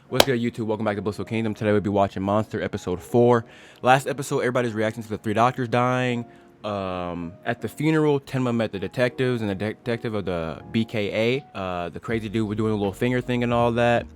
What's good, YouTube? Welcome back to Blissful Kingdom. Today we'll be watching Monster episode 4. Last episode, everybody's reacting to the three doctors dying. At the funeral, Tenma met the detectives and the detective of the BKA. The crazy dude was doing a little finger thing and all that.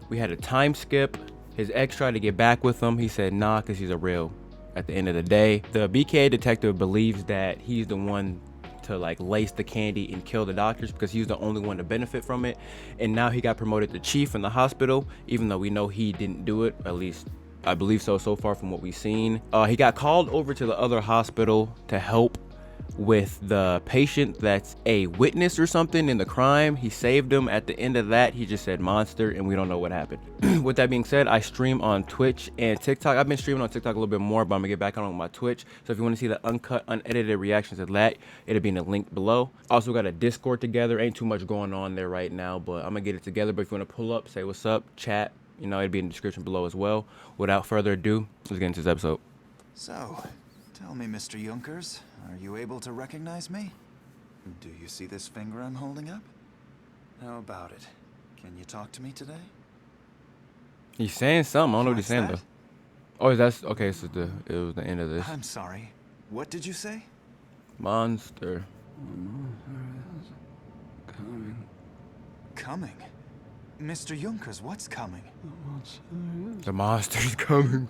We had a time skip. His ex tried to get back with him. He said nah, because he's a real. At the end of the day, the BKA detective believes that he's the one to like lace the candy and kill the doctors because he's the only one to benefit from it. And now he got promoted to chief in the hospital, even though we know he didn't do it. At least I believe so far from what we've seen. He got called over to the other hospital to help with the patient that's a witness or something in the crime. He saved him. At the end of that, he just said monster, and we don't know what happened. With that being said, I stream on Twitch and TikTok. I've been streaming on TikTok a little bit more, but I'm gonna get back on my Twitch. So if you want to see the uncut, unedited reactions of that, it'll be in the link below. Also got a Discord together. Ain't too much going on there right now, but I'm gonna get it together. But if you want to pull up, say what's up, chat, you know, it'll be in the description below as well. Without further ado, let's get into this episode. So, tell me, Mr. Junkers, are you able to recognize me? Do you see this finger I'm holding up? How about it? Can you talk to me today? He's saying something. I don't know what he's saying What's though. Oh, that's okay. So it was the end of this. I'm sorry. What did you say? Monster. Coming? Mr. Junkers, what's coming? The monster's coming.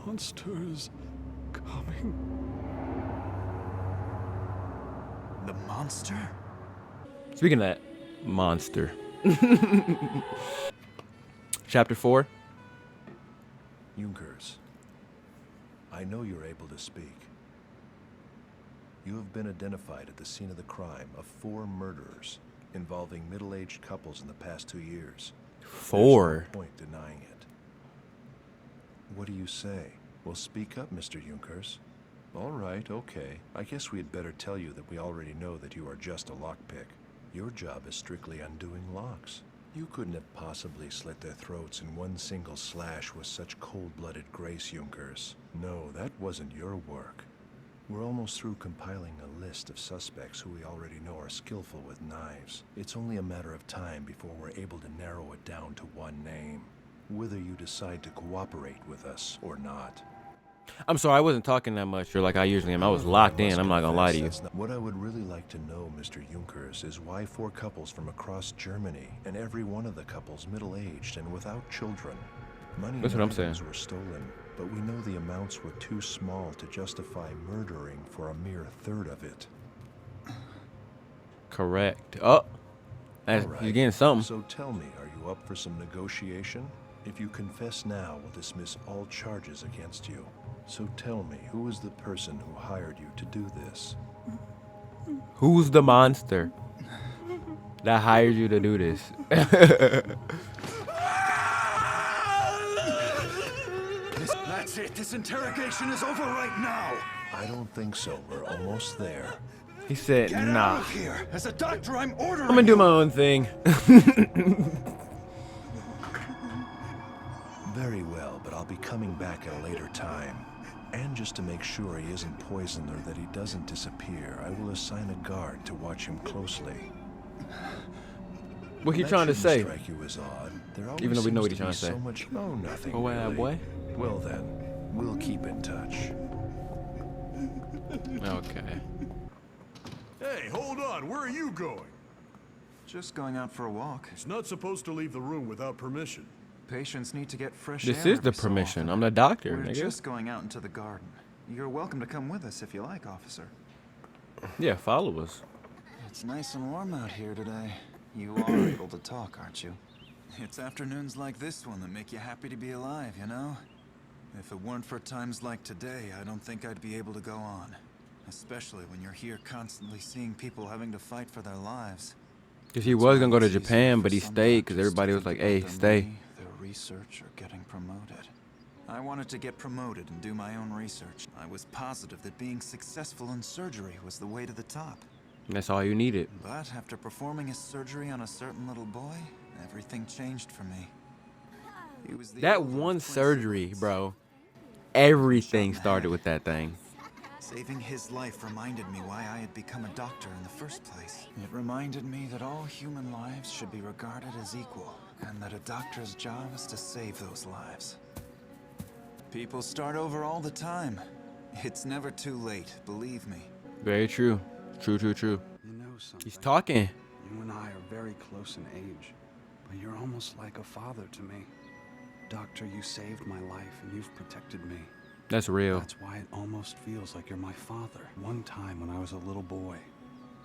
Monsters coming. The monster? Speaking of that, monster. Chapter 4. Junkers, I know you're able to speak. You have been identified at the scene of the crime of 4 murderers involving middle-aged couples in the past 2 years. 4. There's no point denying it. What do you say? Well, speak up, Mr. Junkers. All right, okay. I guess we had better tell you that we already know that you are just a lockpick. Your job is strictly undoing locks. You couldn't have possibly slit their throats in one single slash with such cold-blooded grace, Junkers. No, that wasn't your work. We're almost through compiling a list of suspects who we already know are skillful with knives. It's only a matter of time before we're able to narrow it down to one name. Whether you decide to cooperate with us or not. I'm sorry, I wasn't talking that much, or like I usually am. I was locked in. I'm not gonna lie to you. What I would really like to know, Mr. Junkers, is why 4 couples from across Germany, and every one of the couples middle-aged and without children. Money That's what I'm saying. were stolen, but we know the amounts were too small to justify murdering for a mere third of it. Correct. Oh, that's, All right. you're getting something. So tell me, are you up for some negotiation? If you confess now, we'll dismiss all charges against you. So tell me, who is the person who hired you to do this? Who's the monster that hired you to do this? That's it. This interrogation is over right now. I don't think so. We're almost there. He said, Get out nah. of here. As a doctor, I'm ordering. I'm gonna do my own thing. Very well, but I'll be coming back at a later time. And just to make sure he isn't poisoned or that he doesn't disappear, I will assign a guard to watch him closely. What he That trying to shouldn't say? strike you as odd. There always Even though we know seems what he's to trying be to say. So much, oh, nothing. Oh, really. boy. Well then, we'll keep in touch. Okay. Hey, hold on. Where are you going? Just going out for a walk. It's not supposed to leave the room without permission. Patients need to get fresh air. This is the every so permission. often. I'm the doctor, We're nigga. just going out into the garden. You're welcome to come with us if you like, officer. Yeah, follow us. It's nice and warm out here today. You are able to talk, aren't you? It's afternoons like this one that make you happy to be alive, you know? If it weren't for times like today, I don't think I'd be able to go on. Especially when you're here constantly seeing people having to fight for their lives. Because he was gonna go to It's easier Japan, for but he some stayed because doctors to everybody was think like, hey, about their stay. money, their research, or getting promoted. I wanted to get promoted and do my own research. I was positive that being successful in surgery was the way to the top. And that's all you needed. But after performing a surgery on a certain little boy, everything changed for me. He was the That older of one twin surgery, siblings. bro. Everything started with that thing. Saving his life reminded me why I had become a doctor in the first place. It reminded me that all human lives should be regarded as equal, and that a doctor's job is to save those lives. People start over all the time. It's never too late, believe me. Very true. True. You know something? He's talking. You and I are very close in age, but you're almost like a father to me. Doctor, you saved my life and you've protected me. That's real. That's why it almost feels like you're my father. One time when I was a little boy,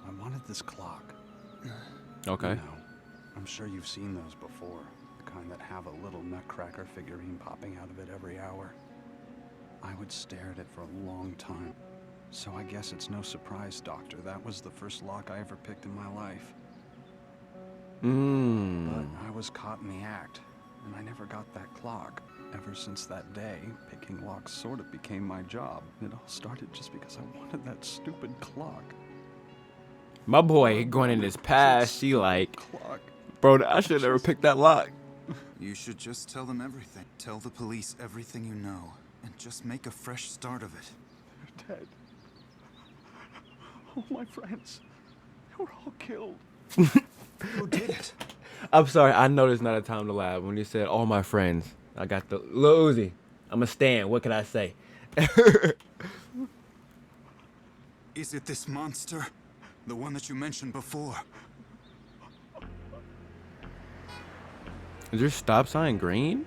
I wanted this clock. Okay. You know, I'm sure you've seen those before. The kind that have a little nutcracker figurine popping out of it every hour. I would stare at it for a long time. So I guess it's no surprise, Doctor. That was the first lock I ever picked in my life. But I was caught in the act, and I never got that clock. Ever since that day, picking locks sort of became my job. It all started just because I wanted that stupid clock. My boy going in his past, she like, Clock. bro, I should never picked that lock. You should just tell them everything. Tell the police everything you know, and just make a fresh start of it. They're dead. All my friends, they were all killed. Who did it? I'm sorry, I know there's not a time to laugh. When you said all my friends, I got the Lil Uzi. I'm a stan. What can I say? Is it this monster? The one that you mentioned before? Is your stop sign green?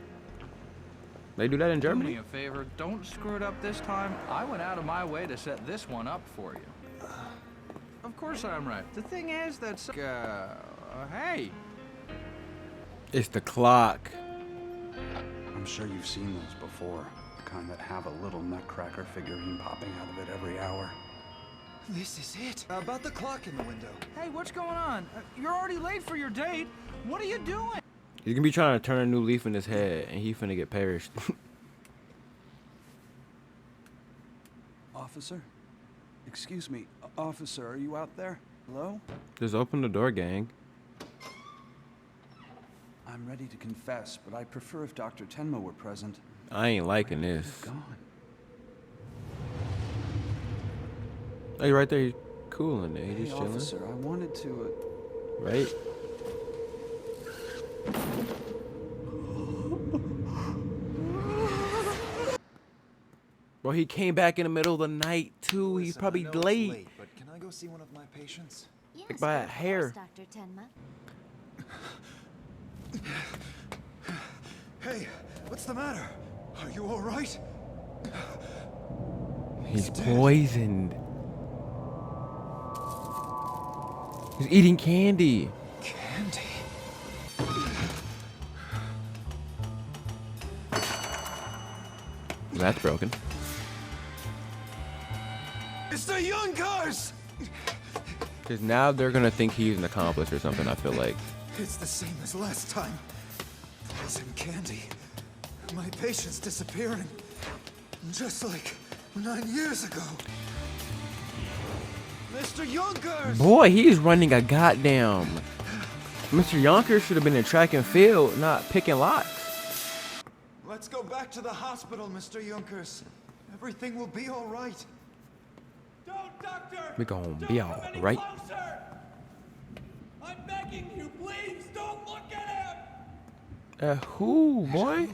They do that in Do me Germany? a favor, don't screw it up this time. I went out of my way to set this one up for you. Of course I'm right. The thing is that's, hey. It's the clock. I'm sure you've seen those before. The kind that have a little nutcracker figurine popping out of it every hour. This is it. About the clock in the window. Hey, what's going on? You're already late for your date. What are you doing? He's gonna be trying to turn a new leaf in his head, and he finna get perished. Officer? Excuse me, officer, are you out there? Hello? Just open the door, gang. I'm ready to confess, but I'd prefer if Dr. Tenma were present. I ain't liking Where this. could he have gone? Hey, right there, he's cool in there. He's Hey, just chilling. officer, I wanted to, Right? Bro, he came back in the middle of the night, too. He's Listen, probably I know it's late. but can I go see one of my patients? Yes, by a of hair. course, Dr. Tenma. Hey, what's the matter? Are you all right? He's dead. poisoned. He's eating candy. Candy. That's broken. It's the Youngers! Because now they're going to think he's an accomplice or something, I feel like. It's the same as last time. Poison candy. My patient's disappearing. Just like 9 years ago. Mr. Youngers! Boy, he's running a goddamn... Mr. Yonkers should have been in track and field, not picking locks. Let's go back to the hospital, Mr. Youngers. Everything will be all right. Don't, Doctor! We gonna Don't be come all any right. closer! I'm begging you, please, don't look at him! Who, boy?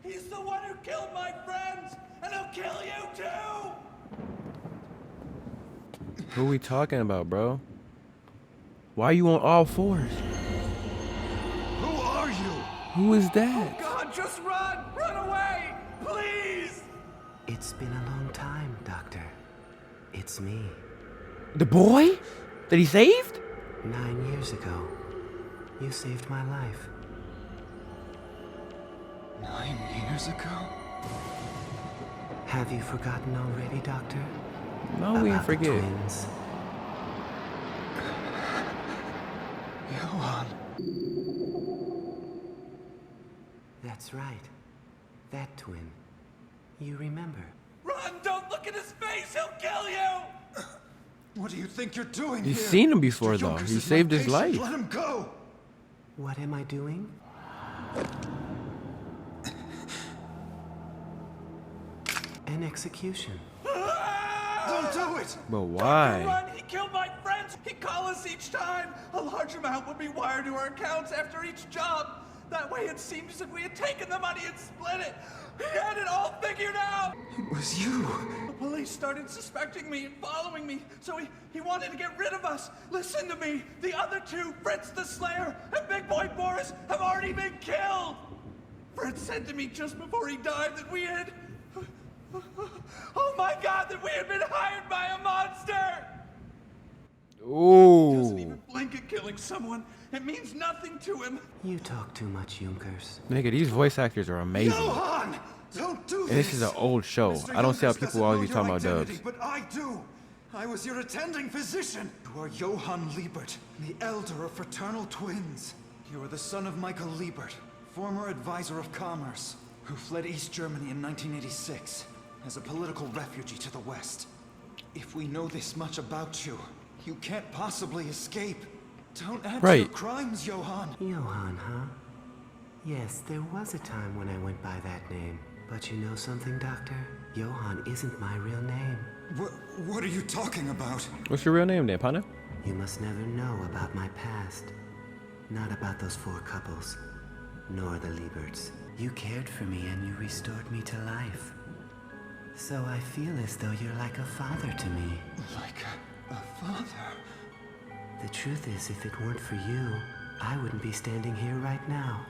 He's the one who killed my friends, and he'll kill you too! Who we talking about, bro? Why are you on all fours? Who are you? Who is that? God, just run! Run away! Please! It's been a long time, Doctor. It's me. The boy that he saved? 9 years ago, you saved my life. 9 years ago? Have you forgotten already, Doctor? No, we ain't About the forget. twins? Johan. That's right. That twin. You remember? Run! Don't look at his face! He'll kill you! What do you think you're doing He's here? seen him before, Mr. though. Yonkers He is my saved his patient. life. Let him go! What am I doing? An execution. Ah! Don't do it! But Dr. why? Run, he killed my friends! He'd call us each time! A large amount would be wired to our accounts after each job. That way it seemed as if we had taken the money and split it. He had it all figured out! It was you! The police started suspecting me and following me, so he wanted to get rid of us. Listen to me. The other two, Fritz the Slayer and Big Boy Boris, have already been killed. Fritz said to me just before he died that we had... Oh my God, that we had been hired by a monster! He doesn't Ooh. even blink at killing someone. It means nothing to him. You talk too much, Junkers. Nigga, these voice actors are amazing. Johan! Don't do this! And this is an old show. Mr. I don't see how Junkers people always be doesn't talking know about your dubs. identity, but I do. I was your attending physician. You are Johann Liebert, the elder of fraternal twins. You are the son of Michael Liebert, former advisor of commerce, who fled East Germany in 1986 as a political refugee to the West. If we know this much about you, you can't possibly escape. Don't add to your Right. crimes, Johann. Johann, huh? Yes, there was a time when I went by that name. But you know something, Doctor? Johann isn't my real name. What are you talking about? What's your real name then, partner? You must never know about my past. Not about those 4 couples, nor the Lieberts. You cared for me and you restored me to life. So I feel as though you're like a father to me. Like a father? The truth is, if it weren't for you, I wouldn't be standing here right now.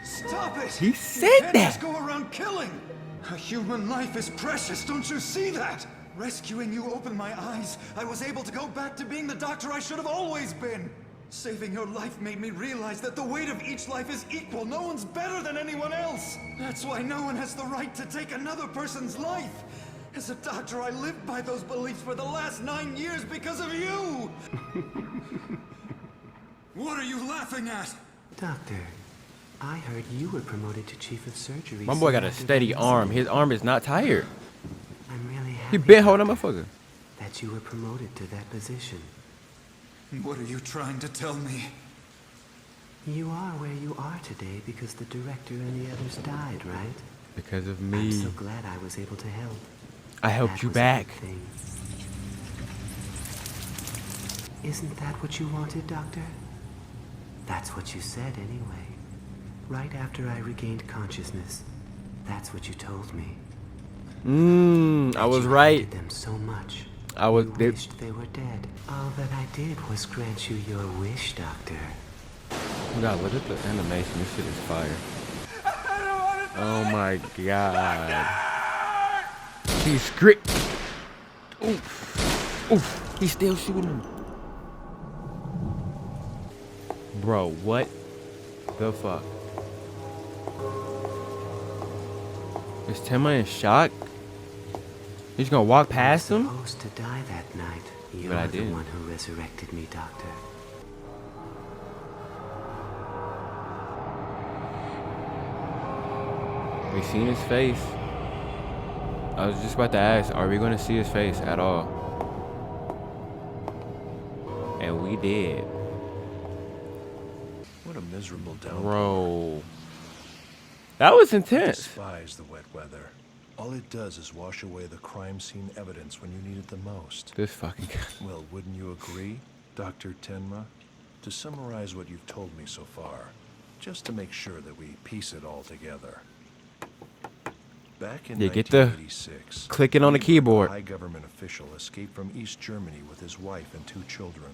Stop it! He You said can't that! just go around killing! A human life is precious, don't you see that? Rescuing you opened my eyes. I was able to go back to being the doctor I should have always been. Saving your life made me realize that the weight of each life is equal. No one's better than anyone else. That's why no one has the right to take another person's life. As a doctor, I lived by those beliefs for the last 9 years because of you! What are you laughing at? Doctor, I heard you were promoted to chief of surgery. My boy soon got a after steady being arm. sick. His arm is not tired. I'm really happy. He been holding that Doctor, motherfucker. that you were promoted to that position. What are you trying to tell me? You are where you are today because the director and the others died, right? Because of I'm me. so glad I was able to help. I helped That you was a back. good thing. Isn't that what you wanted, Doctor? That's what you said anyway. Right after I regained consciousness. That's what you told me. I was You right. hated them so much. I was. You They, wished they were dead. All that I did was grant you your wish, Doctor. God, look at the animation. This shit is fire. Oh my God. He's script. Oof. Oof. He's still shooting him. Bro, what the fuck? Is Tenma in shock? He's gonna walk past him? Supposed to die that night. You're But I the did. one who resurrected me, Doctor. We seen his face. I was just about to ask, are we gonna see his face at all? And we did. What a miserable downpour. Bro. That was I intense. despise the wet weather. All it does is wash away the crime scene evidence when you need it the most. This fucking guy. Well, wouldn't you agree, Dr. Tenma? To summarize what you've told me so far, just to make sure that we piece it all together. Back in Yeah, get the 1986, clicking on the Lieber, keyboard. a high government official, escaped from East Germany with his wife and 2 children.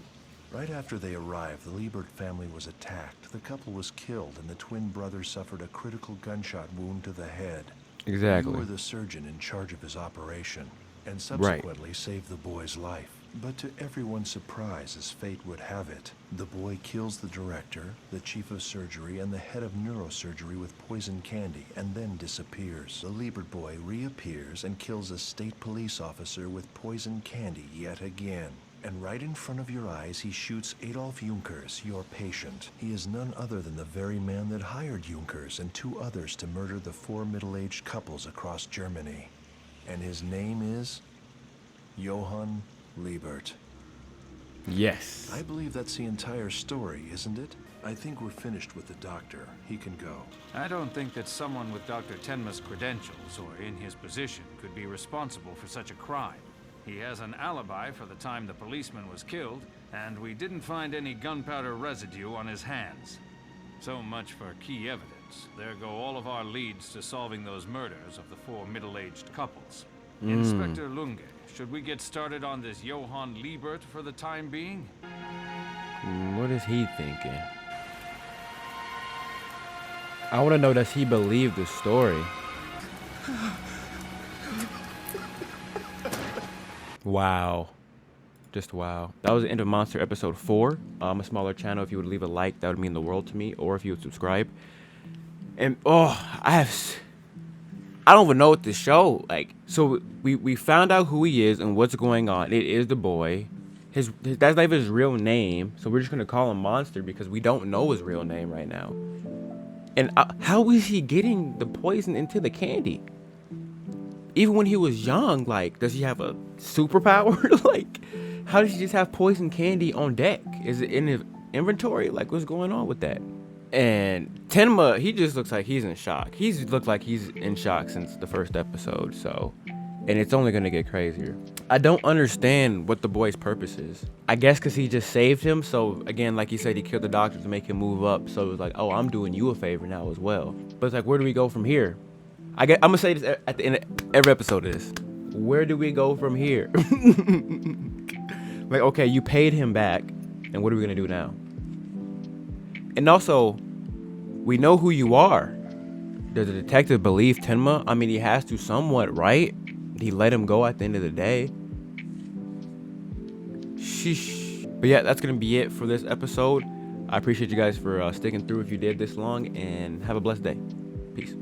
Right after they arrived, the Liebert family was attacked. The couple was killed, and the twin brothers suffered a critical gunshot wound to the head. Exactly. You were the surgeon in charge of his operation, and subsequently saved the boy's life. But to everyone's surprise, as fate would have it, the boy kills the director, the chief of surgery, and the head of neurosurgery with poison candy, and then disappears. The Liebert boy reappears and kills a state police officer with poison candy yet again. And right in front of your eyes, he shoots Adolf Junkers, your patient. He is none other than the very man that hired Junkers and 2 others to murder the 4 middle-aged couples across Germany. And his name is Johann Liebert. Yes. I believe that's the entire story, isn't it? I think we're finished with the doctor. He can go. I don't think that someone with Dr. Tenma's credentials or in his position could be responsible for such a crime. He has an alibi for the time the policeman was killed, and we didn't find any gunpowder residue on his hands. So much for key evidence. There go all of our leads to solving those murders of the 4 middle-aged couples. Inspector Lunge, should we get started on this Johann Liebert for the time being? What is he thinking? I want to know, does he believe the story? Wow. Just wow. That was the end of Monster episode 4. A smaller channel. If you would leave a like, that would mean the world to me. Or if you would subscribe. And I don't even know what to show. Like, so we found out who he is and what's going on. It is the boy. His that's not even his real name. So we're just gonna call him Monster because we don't know his real name right now. And how is he getting the poison into the candy? Even when he was young, like, does he have a superpower? Like, how does he just have poison candy on deck? Is it in his inventory? Like, what's going on with that? And Tenma, he just looks like he's in shock. He's looked like he's in shock since the first episode, so. And it's only gonna get crazier. I don't understand what the boy's purpose is. I guess because he just saved him, so again, like he said, he killed the doctor to make him move up, so it was like, oh, I'm doing you a favor now as well. But it's like, where do we go from here? I'm gonna say this at the end of every episode of this. Where do we go from here? Like, okay, you paid him back, and what are we gonna do now? And also, we know who you are. Does the detective believe Tenma? I mean, he has to somewhat, right? He let him go at the end of the day. Sheesh. But yeah, that's gonna be it for this episode. I appreciate you guys for sticking through if you did this long, and have a blessed day. Peace.